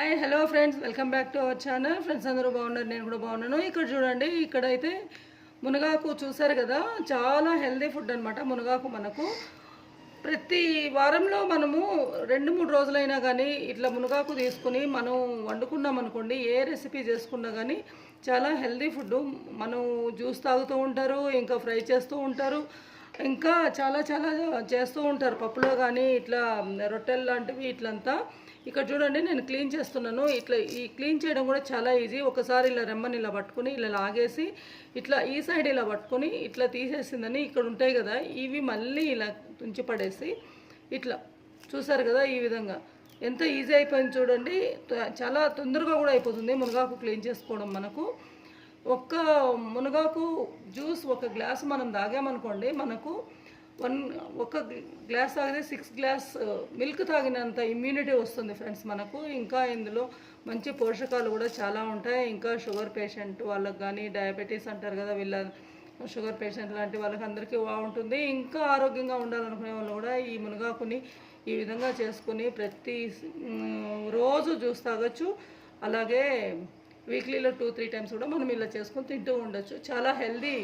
Hi hello friends, welcome back to our channel. Friends అందరూ బాగున్నారు, నేను కూడా బాగున్నాను. ఇక్కడ చూడండి, ఇక్కడైతే మునగాకు చూసారు కదా, చాలా హెల్దీ ఫుడ్ అనమాట. మునగాకు మనకు ప్రతి వారంలో మనము 2-3 రోజులైనా కానీ ఇట్లా మునగాకు తీసుకుని మనం వండుకున్నాం అనుకోండి, ఏ రెసిపీ చేసుకున్నా కానీ చాలా హెల్దీ ఫుడ్. మనం జ్యూస్ తాగుతూ ఉంటారు, ఇంకా ఫ్రై చేస్తూ ఉంటారు, ఇంకా చాలా చాలా చేస్తూ ఉంటారు పప్పులో కానీ, ఇట్లా రొట్టెలు లాంటివి ఇట్లంతా. ఇక్కడ చూడండి, నేను క్లీన్ చేస్తున్నాను. ఇట్లా ఈ క్లీన్ చేయడం కూడా చాలా ఈజీ. ఒకసారి ఇలా రెమ్మని ఇలా పట్టుకుని ఇలా లాగేసి ఇట్లా ఈ సైడ్ ఇలా పట్టుకొని ఇట్లా తీసేసిందని ఇక్కడ ఉంటాయి కదా, ఇవి మళ్ళీ ఇలా తుంచి పడేసి ఇట్లా చూసారు కదా, ఈ విధంగా ఎంత ఈజీ అయిపోయింది చూడండి. చాలా తొందరగా కూడా అయిపోతుంది మునగాకు క్లీన్ చేసుకోవడం. మనకు ఒక్క మునగాకు జ్యూస్ ఒక గ్లాసు మనం తాగామనుకోండి, మనకు ఒక గ్లాస్ తాగితే 6 గ్లాస్ మిల్క్ తాగినంత ఇమ్యూనిటీ వస్తుంది ఫ్రెండ్స్ మనకు. ఇంకా ఇందులో మంచి పోషకాలు కూడా చాలా ఉంటాయి. ఇంకా షుగర్ పేషెంట్ వాళ్ళకి కానీ, డయాబెటీస్ అంటారు కదా, వీళ్ళ షుగర్ పేషెంట్ లాంటి వాళ్ళకి అందరికీ బాగుంటుంది. ఇంకా ఆరోగ్యంగా ఉండాలనుకునే వాళ్ళు కూడా ఈ మునగాకుని ఈ విధంగా చేసుకుని ప్రతి రోజు జ్యూస్ తాగొచ్చు. అలాగే వీక్లీలో 2-3 టైమ్స్ కూడా మనం ఇలా చేసుకొని తింటూ ఉండొచ్చు. చాలా హెల్దీ